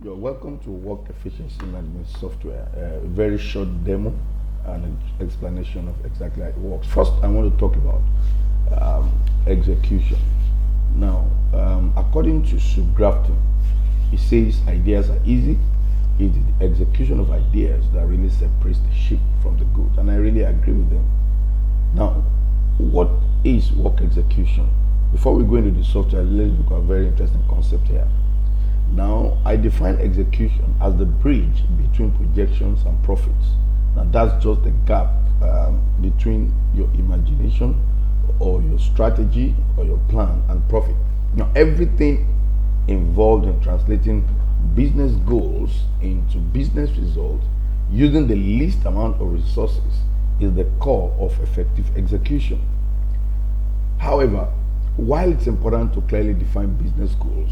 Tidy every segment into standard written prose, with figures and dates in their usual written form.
You're welcome to Work Efficiency Management Software. A very short demo and an explanation of exactly how it works. First, I want to talk about execution. Now, according to Sue Grafton, it says ideas are easy. It is the execution of ideas that really separates the sheep from the goat, and I really agree with them. Now, what is work execution? Before we go into the software, let's look at a very interesting concept here. Now, I define execution as the bridge between projections and profits. Now, that's just the gap between your imagination or your strategy or your plan and profit. Now, everything involved in translating business goals into business results using the least amount of resources is the core of effective execution. However, while it's important to clearly define business goals,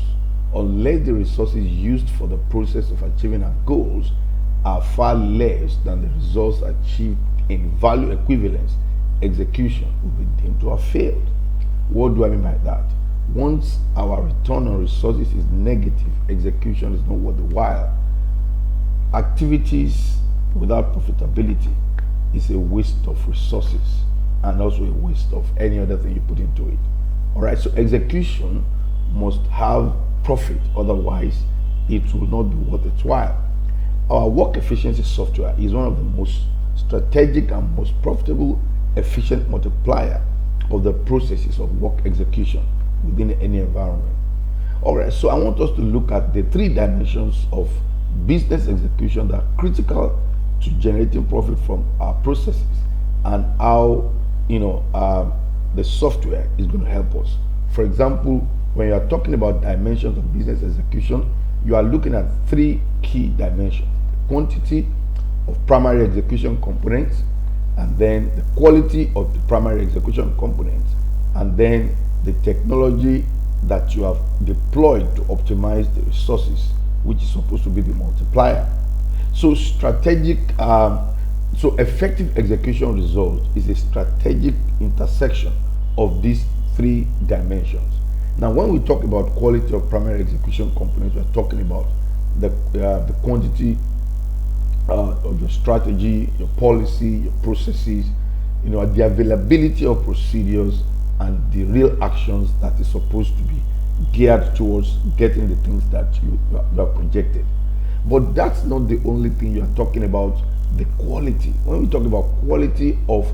unless the resources used for the process of achieving our goals are far less than the results achieved in value equivalence, execution will be deemed to have failed. What do I mean by that? Once our return on resources is negative, execution is not worth the while. Activities without profitability is a waste of resources and also a waste of any other thing you put into it. All right, so execution must have profit, otherwise it will not be worth its while. Our work efficiency software is one of the most strategic and most profitable efficient multiplier of the processes of work execution within any environment. All right, so I want us to look at the three dimensions of business execution that are critical to generating profit from our processes and how the software is going to help us. For example, when you are talking about dimensions of business execution, you are looking at three key dimensions: quantity of primary execution components, and then the quality of the primary execution components, and then the technology that you have deployed to optimize the resources, which is supposed to be the multiplier. So effective execution result is a strategic intersection of these three dimensions. Now, when we talk about quality of primary execution components, we're talking about the quantity of your strategy, your policy, your processes, the availability of procedures, and the real actions that is supposed to be geared towards getting the things that you have projected. But that's not the only thing you are talking about. The quality. When we talk about quality of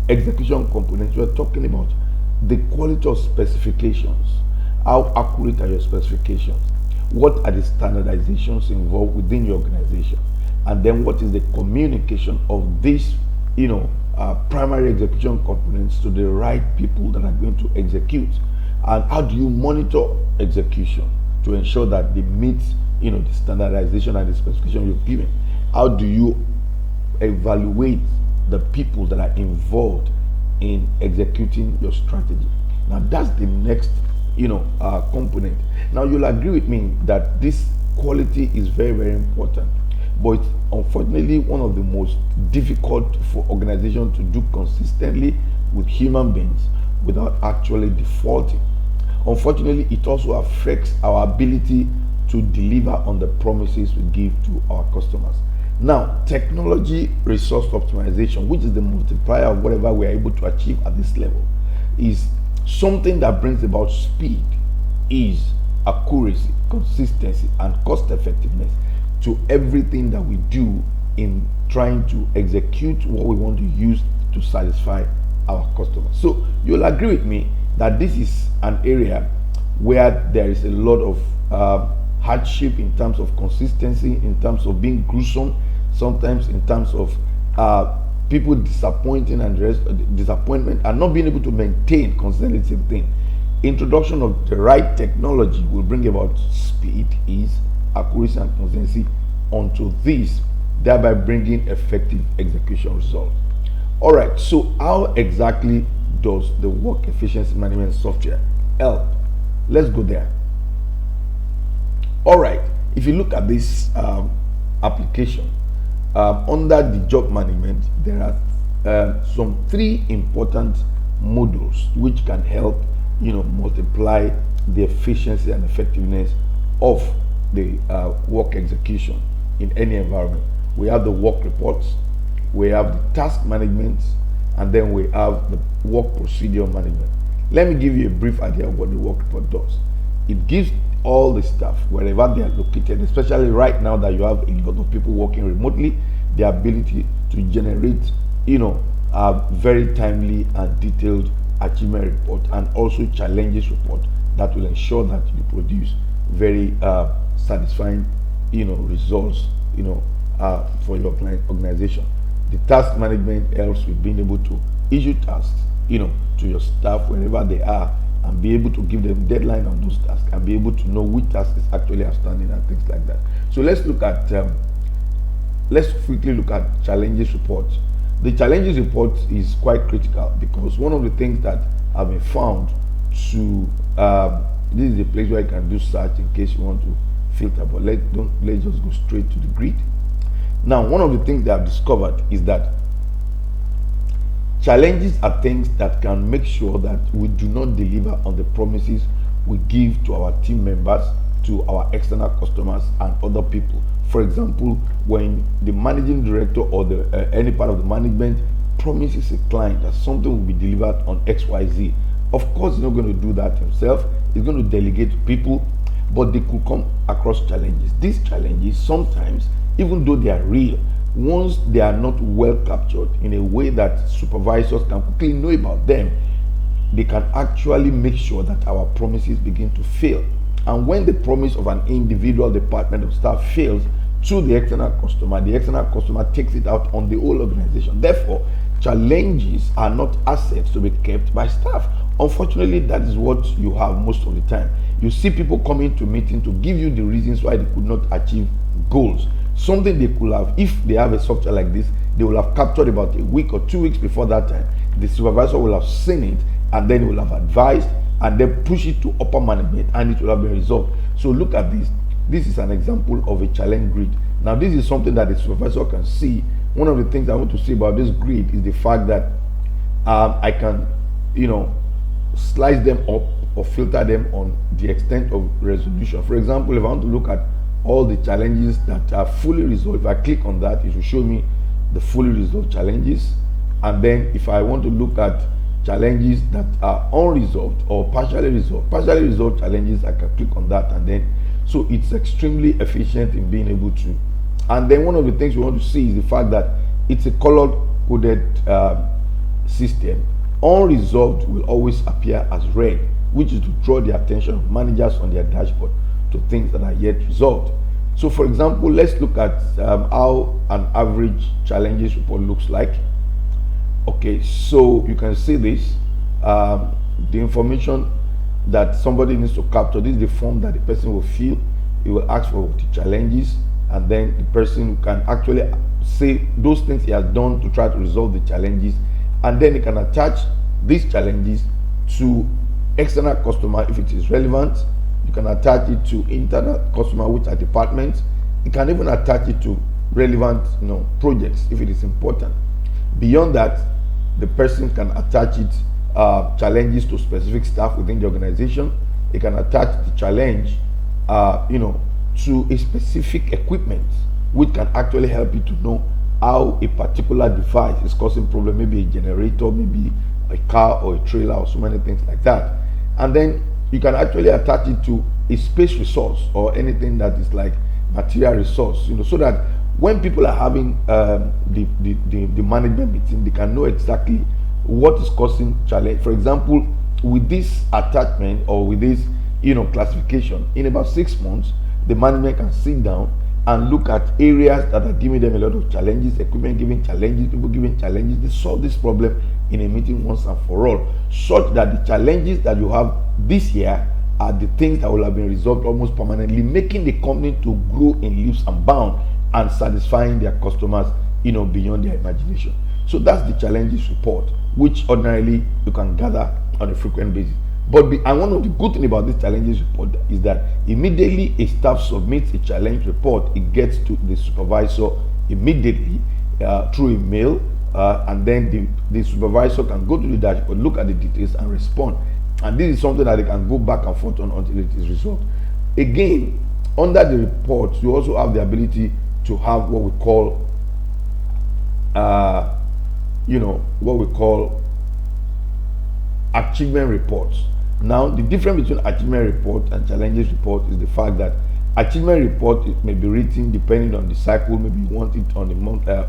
execution components, we are talking about the quality of specifications. How accurate are your specifications? What are the standardizations involved within your organization? And then what is the communication of these primary execution components to the right people that are going to execute? And how do you monitor execution to ensure that they meet the standardization and the specification you've given? How do you evaluate the people that are involved in executing your strategy? Now, that's the next component. Now, you'll agree with me that this quality is very, very important, but it's unfortunately one of the most difficult for organizations to do consistently with human beings without actually defaulting. Unfortunately, it also affects our ability to deliver on the promises we give to our customers. Now, technology resource optimization, which is the multiplier of whatever we are able to achieve at this level, is something that brings about speed, ease, accuracy, consistency, and cost effectiveness to everything that we do in trying to execute what we want to use to satisfy our customers. So you'll agree with me that this is an area where there is a lot of hardship in terms of consistency, in terms of being gruesome, sometimes in terms of people disappointing and disappointment and not being able to maintain consistently the same thing. Introduction of the right technology will bring about speed, ease, accuracy, and consistency onto this, thereby bringing effective execution results. All right, so how exactly does the work efficiency management software help? Let's go there. All right, if you look at this application, under the job management, there are some three important modules which can help multiply the efficiency and effectiveness of the work execution in any environment. We have the work reports, we have the task management, and then we have the work procedure management. Let me give you a brief idea of what the work report does. It gives all the staff, wherever they are located, especially right now that you have a lot of people working remotely, the ability to generate, a very timely and detailed achievement report, and also challenges report that will ensure that you produce very satisfying, results, for your organization. The task management helps with being able to issue tasks, to your staff wherever they are, and be able to give them deadline on those tasks, and be able to know which task is actually outstanding and things like that. So let's quickly look at challenges report. The challenges report is quite critical because one of the things that have been found to this is a place where you can do search in case you want to filter, but let's just go straight to the grid. Now, one of the things they have discovered is that challenges are things that can make sure that we do not deliver on the promises we give to our team members, to our external customers, and other people. For example, when the managing director or any part of the management promises a client that something will be delivered on XYZ, of course, he's not going to do that himself. He's going to delegate to people, but they could come across challenges. These challenges, sometimes, even though they are real, once they are not well captured in a way that supervisors can quickly know about them, they can actually make sure that our promises begin to fail. And when the promise of an individual department of staff fails to the external customer takes it out on the whole organization. Therefore, challenges are not assets to be kept by staff. Unfortunately, that is what you have most of the time. You see people coming to meeting to give you the reasons why they could not achieve goals. Something they could have, if they have a software like this, they will have captured about a week or 2 weeks before that time. The supervisor will have seen it, and then he will have advised, and then push it to upper management, and it will have been resolved. So look at this. This is an example of a challenge grid. Now, this is something that the supervisor can see. One of the things I want to say about this grid is the fact that I can, slice them up or filter them on the extent of resolution. For example, if I want to look at all the challenges that are fully resolved, if I click on that, it will show me the fully resolved challenges. And then if I want to look at challenges that are unresolved or partially resolved challenges, I can click on that, and then so it's extremely efficient in being able to. And then one of the things we want to see is the fact that it's a color coded system. Unresolved will always appear as red, which is to draw the attention of managers on their dashboard to things that are yet resolved. So for example, let's look at how an average challenges report looks like. Okay, so you can see this, the information that somebody needs to capture. This is the form that the person will fill. He will ask for the challenges, and then the person can actually say those things he has done to try to resolve the challenges, and then he can attach these challenges to external customer if it is relevant. You can attach it to internal customer, which are departments. You can even attach it to relevant projects if it is important. Beyond that, the person can attach it challenges to specific staff within the organization. It can attach the challenge to a specific equipment, which can actually help you to know how a particular device is causing problem, maybe a generator, maybe a car or a trailer, or so many things like that. And then you can actually attach it to a space resource or anything that is like material resource, so that when people are having the management meeting, they can know exactly what is causing challenge. For example, with this attachment or with this classification, in about 6 months, the management can sit down and look at areas that are giving them a lot of challenges, equipment giving challenges, people giving challenges. They solve this problem in a meeting once and for all, such that the challenges that you have this year are the things that will have been resolved almost permanently, making the company to grow in leaps and bounds and satisfying their customers, beyond their imagination. So that's the challenges report, which ordinarily you can gather on a frequent basis. And one of the good things about this challenges report is that immediately a staff submits a challenge report, it gets to the supervisor immediately through email, and then the supervisor can go to the dashboard, look at the details, and respond. And this is something that they can go back and forth on until it is resolved. Again, Under the reports, you also have the ability to have what we call, uh, what we call achievement reports. Now, the difference between achievement report and challenges report is the fact that achievement report, it may be written depending on the cycle. Maybe you want it on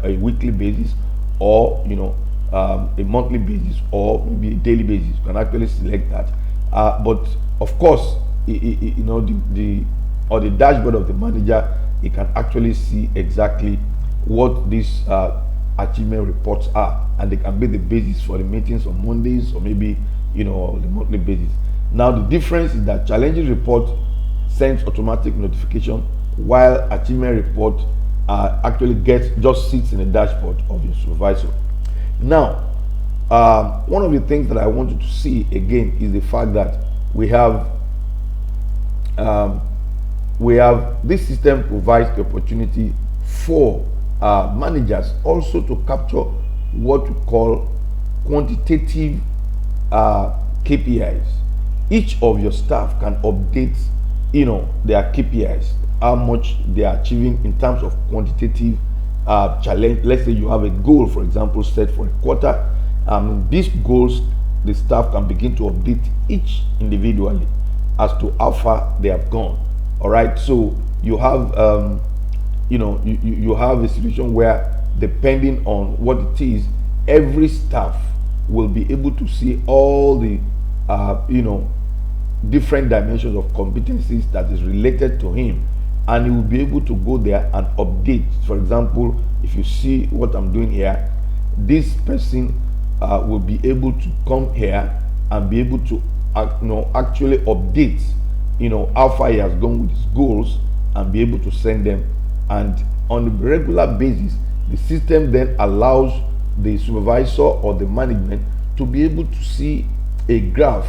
a weekly basis, or a monthly basis, or maybe a daily basis. You can actually select that. But of course, the dashboard of the manager, you can actually see exactly what these achievement reports are, and they can be the basis for the meetings on Mondays, or maybe the monthly basis. Now, the difference is that challenges report sends automatic notification, while achievement report actually just sits in the dashboard of your supervisor. Now, one of the things that I want you to see again is the fact that we have this system provides the opportunity for managers also to capture what we call quantitative KPIs. Each of your staff can update their KPIs, how much they are achieving in terms of quantitative challenge. Let's say you have a goal, for example, set for a quarter. These goals, the staff can begin to update each individually as to how far they have gone. All right, so you have you have a situation where, depending on what it is, every staff will be able to see all the different dimensions of competencies that is related to him, and he will be able to go there and update. For example, if you see what I'm doing here, this person will be able to come here and be able to actually update how far he has gone with his goals, and be able to send them. And on a regular basis, the system then allows the supervisor or the management to be able to see a graph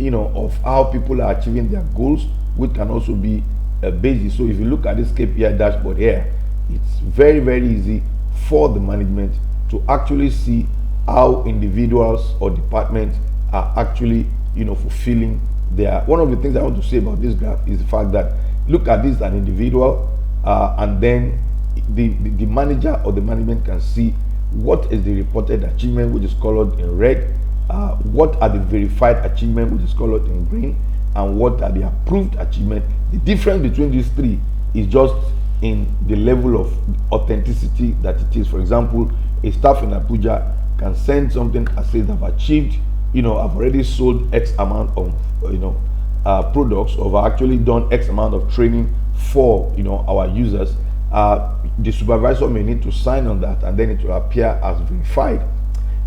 of how people are achieving their goals, which can also be a basis. So if you look at this KPI dashboard here, it's very, very easy for the management to actually see how individuals or departments are actually fulfilling their. One of the things I want to say about this graph is the fact that, look at this, an individual, and then the manager or the management can see what is the reported achievement, which is colored in red, what are the verified achievement, which is colored in green, and what are the approved achievement. The difference between these three is just in the level of authenticity that it is. For example, a staff in Abuja can send something that says, I've achieved, I've already sold X amount of products, or I've actually done X amount of training for our users. The supervisor may need to sign on that, and then it will appear as verified,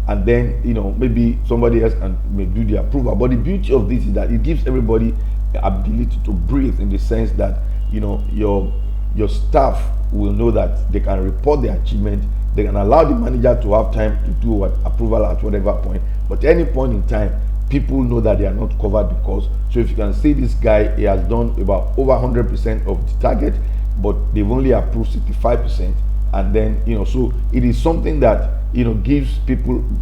and then maybe somebody else may do the approval. But the beauty of this is that it gives everybody the ability to breathe, in the sense that your staff will know that they can report their achievement. They can allow the manager to have time to do approval at whatever point, but at any point in time, people know that they are not covered. Because, so if you can see this guy, he has done about over 100% of the target, but they've only approved 65%. And then so it is something that gives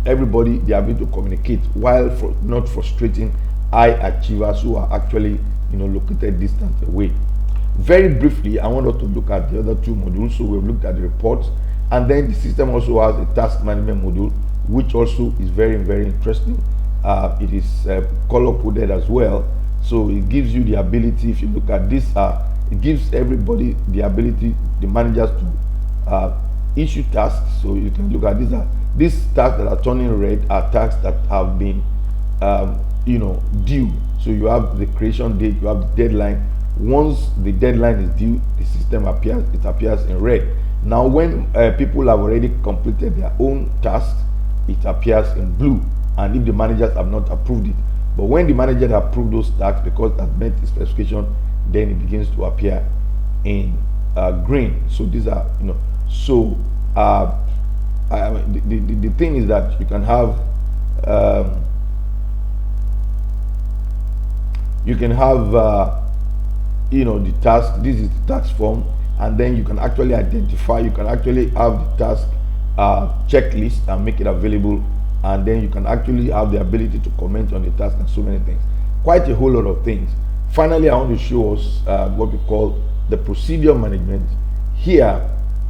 everybody the ability to communicate, while not frustrating high achievers who are actually located distant away. Very briefly, I want us to look at the other two modules. So we've looked at the reports, and then the system also has a task management module, which also is very, very interesting. It is color coded as well, so it gives you the ability. If you look at this, it gives everybody the ability, the managers, to issue tasks. So you can look at these tasks that are turning red are tasks that have been due. So you have the creation date, you have the deadline. Once the deadline is due, the system appears in red. Now, when people have already completed their own tasks, it appears in blue, and if the managers have not approved it. But when the manager approved those tasks because it has met the specification, then it begins to appear in green. So these are so the thing is that you can have the task. This is the task form, and then you can actually identify. You can actually have the task checklist and make it available, and then you can actually have the ability to comment on the task and so many things. Quite a whole lot of things. Finally, I want to show us what we call the procedure management. Here,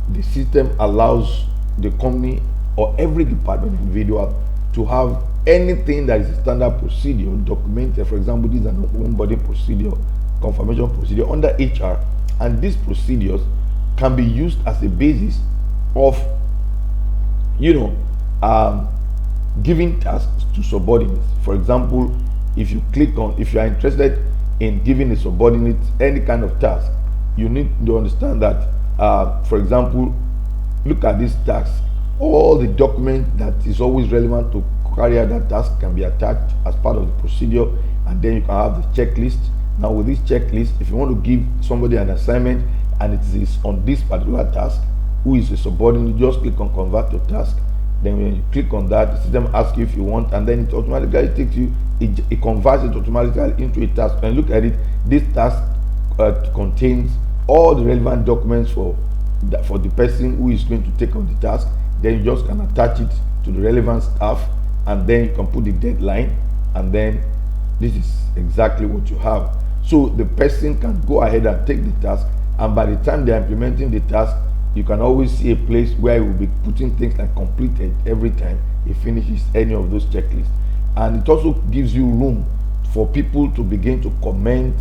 the system allows the company or every department individual to have anything that is a standard procedure documented. For example, this is an onboarding procedure, confirmation procedure under HR, and these procedures can be used as a basis of, giving tasks to subordinates. For example, if you are interested in giving a subordinate any kind of task, you need to understand that, for example, look at this task. All the document that is always relevant to carry out that task can be attached as part of the procedure, and then you can have the checklist. Now, with this checklist, if you want to give somebody an assignment and it is on this particular task, who is a subordinate, just click on convert to task. Then when you click on that, the system asks you if you want, and then it automatically takes you, it converts it automatically into a task. And look at it, this task contains all the relevant documents for the person who is going to take on the task. Then you just can attach it to the relevant staff, and then you can put the deadline, and then this is exactly what you have. So the person can go ahead and take the task, and by the time they are implementing the task, you can always see a place where he will be putting things like completed every time he finishes any of those checklists. And it also gives you room for people to begin to comment,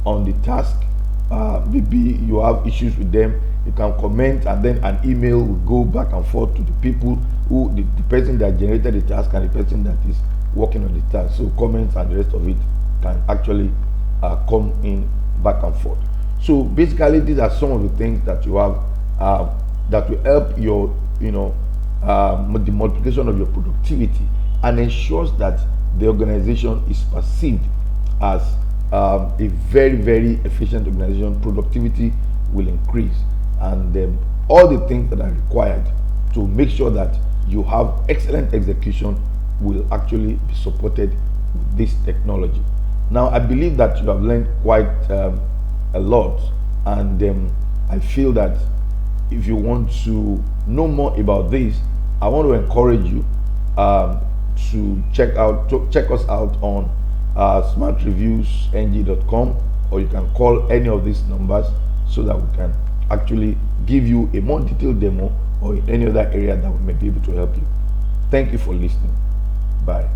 on the task. Maybe you have issues with them, you can comment, and then an email will go back and forth to the people who the person that generated the task and the person that is working on the task. So comments and the rest of it can actually come in back and forth. So basically, these are some of the things that you have that will help your the multiplication of your productivity, and ensures that the organization is perceived as a very, very efficient organization. Productivity will increase, and all the things that are required to make sure that you have excellent execution will actually be supported with this technology. Now, I believe that you have learned quite a lot, and I feel that if you want to know more about this, I want to encourage you to check us out on smartreviewsng.com, or you can call any of these numbers so that we can actually give you a more detailed demo, or in any other area that we may be able to help you. Thank you for listening. Bye.